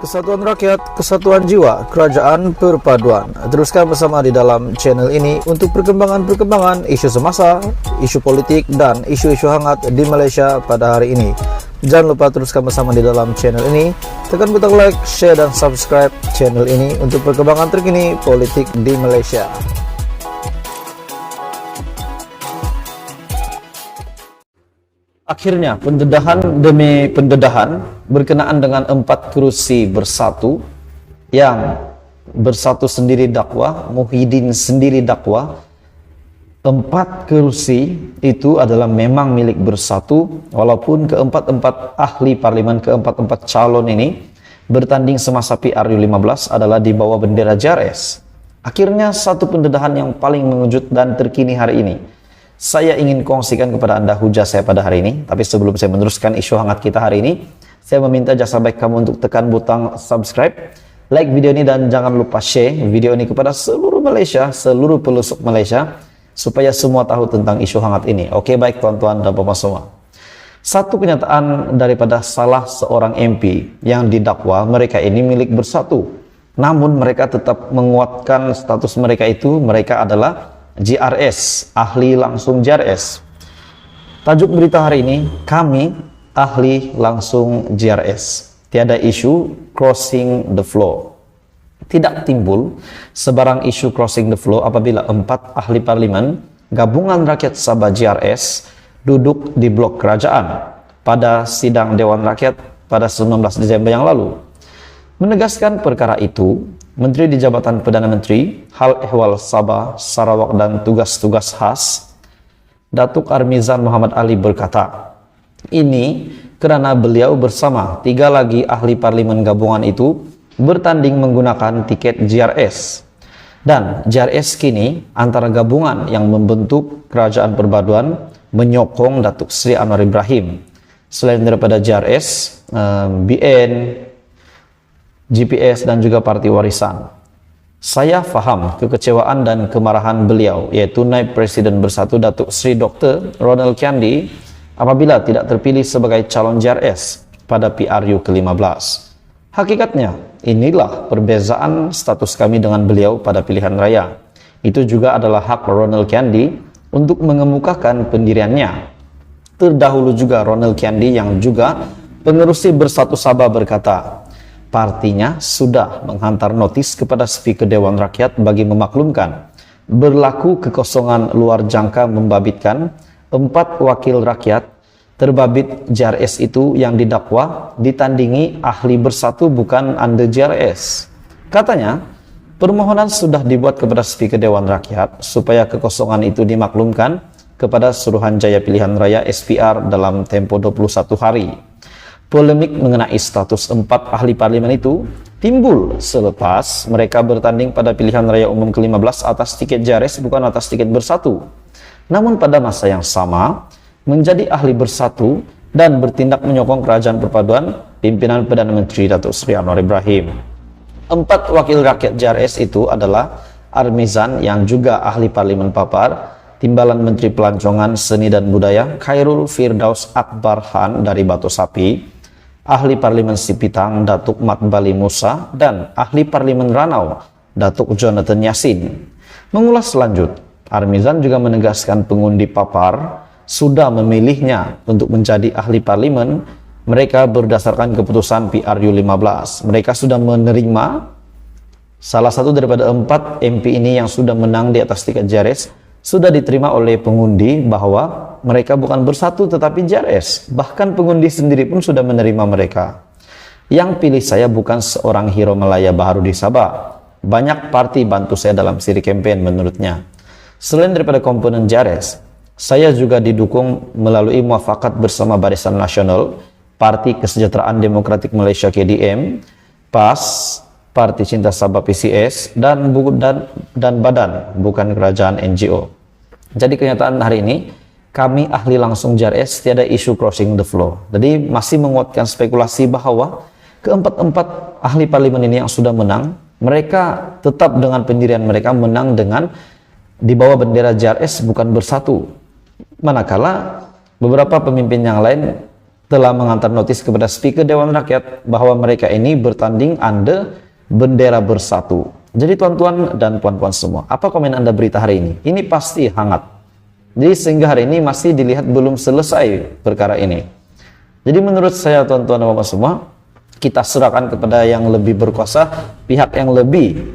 Kesatuan rakyat, kesatuan jiwa, kerajaan perpaduan. Teruskan bersama di dalam channel ini untuk perkembangan-perkembangan isu semasa, isu politik, dan isu-isu hangat di Malaysia pada hari ini. Jangan lupa teruskan bersama di dalam channel ini. Tekan butang like, share, dan subscribe channel ini untuk perkembangan terkini politik di Malaysia. Akhirnya pendedahan demi pendedahan berkenaan dengan 4 kerusi bersatu yang bersatu sendiri dakwah, Muhyiddin sendiri dakwah. 4 kerusi itu adalah memang milik bersatu, walaupun keempat-empat ahli parlimen, keempat-empat calon ini bertanding semasa PRU 15 adalah di bawah bendera JRS. Akhirnya satu pendedahan yang paling mengejut dan terkini hari ini saya ingin kongsikan kepada Anda hujah saya pada hari ini. Tapi sebelum saya meneruskan isu hangat kita hari ini, saya meminta jasa baik kamu untuk tekan butang subscribe, like video ini, dan jangan lupa share video ini kepada seluruh Malaysia, seluruh pelosok Malaysia, supaya semua tahu tentang isu hangat ini. Oke, baik tuan-tuan dan bapak semua. Satu kenyataan daripada salah seorang MP yang didakwa mereka ini milik bersatu, namun mereka tetap menguatkan status mereka itu, mereka adalah JRS, ahli langsung JRS. Tajuk berita hari ini, kami ahli langsung JRS. Tiada isu crossing the floor. Tidak timbul sebarang isu crossing the floor apabila 4 ahli parlimen gabungan rakyat Sabah JRS duduk di blok kerajaan pada sidang Dewan Rakyat pada 19 Disember yang lalu. Menegaskan perkara itu, Menteri di Jabatan Perdana Menteri, Hal Ehwal Sabah, Sarawak dan Tugas-Tugas Khas, Datuk Armizan Muhammad Ali berkata, ini kerana beliau bersama 3 lagi ahli parlimen gabungan itu bertanding menggunakan tiket JRS. Dan JRS kini antara gabungan yang membentuk kerajaan perpaduan menyokong Datuk Seri Anwar Ibrahim. Selain daripada JRS, BN, GPS dan juga Parti Warisan. Saya faham kekecewaan dan kemarahan beliau, yaitu Naib Presiden Bersatu Datuk Seri Dr. Ronald Kiandi apabila tidak terpilih sebagai calon JRS pada PRU ke-15. Hakikatnya, inilah perbezaan status kami dengan beliau pada pilihan raya. Itu juga adalah hak Ronald Kiandi untuk mengemukakan pendiriannya. Terdahulu juga Ronald Kiandi yang juga pengerusi Bersatu Sabah berkata, partinya sudah menghantar notis kepada Speaker Dewan Rakyat bagi memaklumkan berlaku kekosongan luar jangka membabitkan 4 wakil rakyat terbabit JRS itu yang didakwa ditandingi ahli bersatu bukan under JRS. Katanya, permohonan sudah dibuat kepada Speaker Dewan Rakyat supaya kekosongan itu dimaklumkan kepada Suruhanjaya Pilihan Raya SPR dalam tempo 21 hari. Polemik mengenai status 4 ahli parlimen itu timbul selepas mereka bertanding pada pilihan raya umum ke-15 atas tiket JRS bukan atas tiket bersatu. Namun pada masa yang sama menjadi ahli bersatu dan bertindak menyokong kerajaan perpaduan pimpinan Perdana Menteri Datuk Seri Anwar Ibrahim. 4 wakil rakyat JRS itu adalah Armizan yang juga ahli parlimen Papar, Timbalan Menteri Pelancongan Seni dan Budaya Khairul Firdaus Akbar Khan dari Batu Sapi, ahli parlimen Sipitang Datuk Mat Bali Musa, dan ahli parlimen Ranau Datuk Jonathan Yassin. Mengulas lanjut, Armizan juga menegaskan pengundi Papar sudah memilihnya untuk menjadi ahli parlimen mereka berdasarkan keputusan PRU 15. Mereka sudah menerima salah satu daripada 4 MP ini yang sudah menang di atas tiket JRS sudah diterima oleh pengundi bahwa mereka bukan bersatu tetapi JRS. Bahkan pengundi sendiri pun sudah menerima mereka. Yang pilih saya bukan seorang hero Malaya baru di Sabah. Banyak parti bantu saya dalam siri campaign menurutnya. Selain daripada komponen JRS, saya juga didukung melalui muafakat bersama Barisan Nasional, Parti Kesejahteraan Demokratik Malaysia KDM, PAS, Parti Cinta Sabah PCS, dan badan bukan kerajaan NGO. Jadi kenyataan hari ini, kami ahli langsung JRS, tiada isu crossing the floor. Jadi masih menguatkan spekulasi bahwa keempat-empat ahli parlimen ini yang sudah menang, mereka tetap dengan pendirian mereka menang dengan di bawah bendera JRS bukan bersatu. Manakala beberapa pemimpin yang lain telah mengantar notis kepada Speaker Dewan Rakyat bahwa mereka ini bertanding under bendera bersatu. Jadi tuan-tuan dan puan-puan semua, apa komen Anda berita hari ini? Ini pasti hangat. Jadi sehingga hari ini masih dilihat belum selesai perkara ini. Jadi menurut saya tuan-tuan dan puan-puan semua, kita serahkan kepada yang lebih berkuasa, pihak yang lebih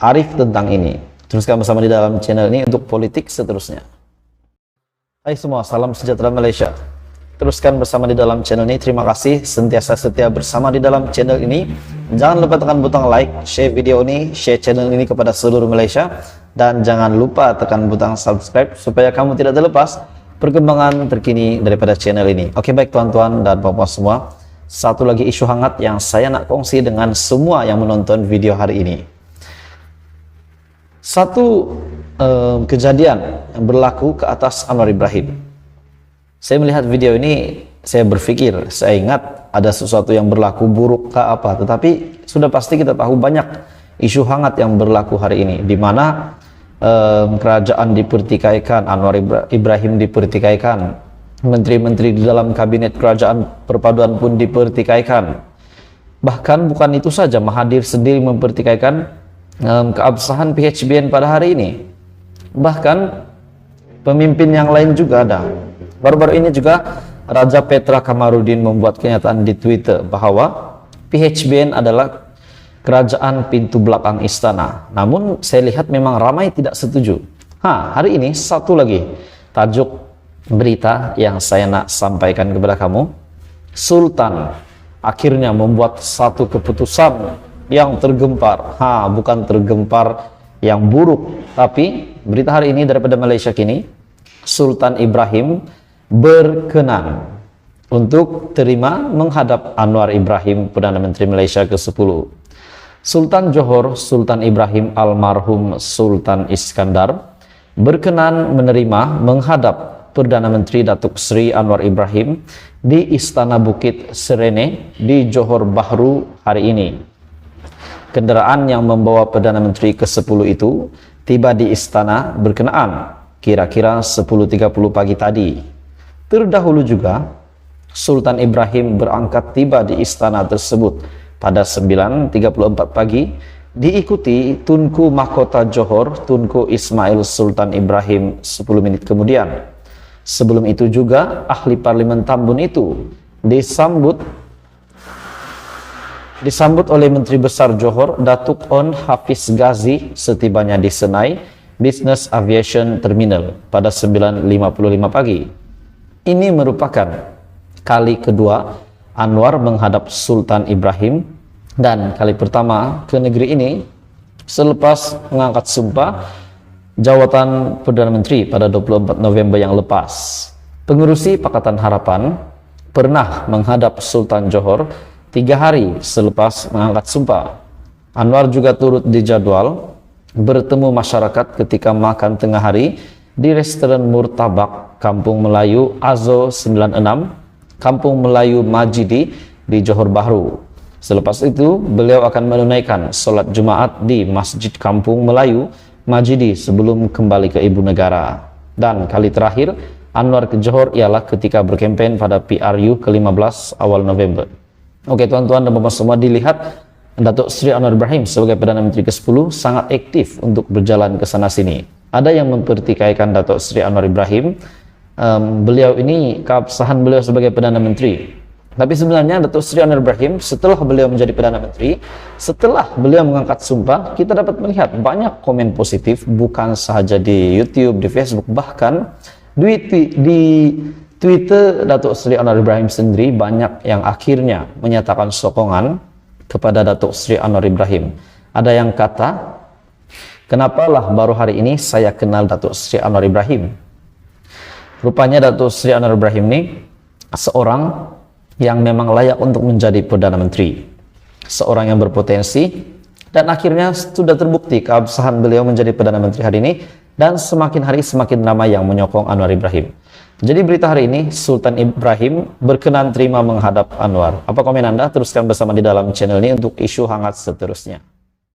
arif tentang ini. Teruskan bersama di dalam channel ini untuk politik seterusnya. Hai semua, salam sejahtera Malaysia. Teruskan bersama di dalam channel ini. Terima kasih sentiasa setia bersama di dalam channel ini. Jangan lupa tekan butang like, share video ini, share channel ini kepada seluruh Malaysia, dan jangan lupa tekan butang subscribe supaya kamu tidak terlepas perkembangan terkini daripada channel ini. Oke, baik tuan-tuan dan puan-puan semua, satu lagi isu hangat yang saya nak kongsi dengan semua yang menonton video hari ini. Satu kejadian yang berlaku ke atas Anwar Ibrahim. Saya melihat video ini, saya berpikir, saya ingat ada sesuatu yang berlaku buruk ke apa, tetapi sudah pasti kita tahu banyak isu hangat yang berlaku hari ini, di mana kerajaan dipertikaikan, Anwar Ibrahim dipertikaikan, menteri-menteri di dalam kabinet kerajaan perpaduan pun dipertikaikan. Bahkan bukan itu saja, Mahathir sendiri mempertikaikan keabsahan PHBN pada hari ini. Bahkan pemimpin yang lain juga ada. Baru-baru ini juga Raja Petra Kamarudin membuat kenyataan di Twitter bahwa PHBN adalah kerajaan pintu belakang istana. Namun saya lihat memang ramai tidak setuju. Hari ini satu lagi tajuk berita yang saya nak sampaikan kepada kamu. Sultan akhirnya membuat satu keputusan yang tergempar. Bukan tergempar yang buruk, tapi berita hari ini daripada Malaysia Kini, Sultan Ibrahim berkenan untuk terima menghadap Anwar Ibrahim, Perdana Menteri Malaysia ke-10. Sultan Johor Sultan Ibrahim almarhum Sultan Iskandar berkenan menerima menghadap Perdana Menteri Datuk Seri Anwar Ibrahim di Istana Bukit Serene di Johor Bahru hari ini. Kenderaan yang membawa Perdana Menteri ke-10 itu tiba di istana berkenaan kira-kira 10.30 pagi tadi. Terdahulu juga Sultan Ibrahim berangkat tiba di istana tersebut pada 9.34 pagi, diikuti Tunku Mahkota Johor Tunku Ismail Sultan Ibrahim 10 menit kemudian. Sebelum itu juga ahli parlimen Tambun itu disambut oleh Menteri Besar Johor Datuk On Hafiz Ghazi setibanya di Senai Business Aviation Terminal pada 9.55 pagi. Ini merupakan kali kedua Anwar menghadap Sultan Ibrahim dan kali pertama ke negeri ini selepas mengangkat sumpah jawatan Perdana Menteri pada 24 November yang lepas. Pengurusi Pakatan Harapan pernah menghadap Sultan Johor 3 hari selepas mengangkat sumpah. Anwar juga turut dijadwal bertemu masyarakat ketika makan tengah hari di restoran Murtabak Kampung Melayu Azo 96, Kampung Melayu Majidi di Johor Bahru. Selepas itu, beliau akan menunaikan solat Jumaat di Masjid Kampung Melayu Majidi sebelum kembali ke ibu negara. Dan kali terakhir, Anwar ke Johor ialah ketika berkempen pada PRU ke-15 awal November. Oke tuan-tuan dan puan-puan semua, dilihat Datuk Seri Anwar Ibrahim sebagai Perdana Menteri ke-10 sangat aktif untuk berjalan ke sana sini. Ada yang mempertikaikan Datuk Seri Anwar Ibrahim, beliau ini keabsahan beliau sebagai Perdana Menteri. Tapi sebenarnya Datuk Seri Anwar Ibrahim setelah beliau menjadi Perdana Menteri, setelah beliau mengangkat sumpah, kita dapat melihat banyak komen positif, bukan sahaja di YouTube, di Facebook, bahkan di Twitter Datuk Seri Anwar Ibrahim sendiri banyak yang akhirnya menyatakan sokongan kepada Datuk Seri Anwar Ibrahim. Ada yang kata, kenapalah baru hari ini saya kenal Datuk Seri Anwar Ibrahim. Rupanya Datuk Seri Anwar Ibrahim ini seorang yang memang layak untuk menjadi Perdana Menteri. Seorang yang berpotensi, dan akhirnya sudah terbukti keabsahan beliau menjadi Perdana Menteri hari ini, dan semakin hari semakin ramai yang menyokong Anwar Ibrahim. Jadi berita hari ini, Sultan Ibrahim berkenan terima menghadap Anwar. Apa komen Anda? Teruskan bersama di dalam channel ini untuk isu hangat seterusnya.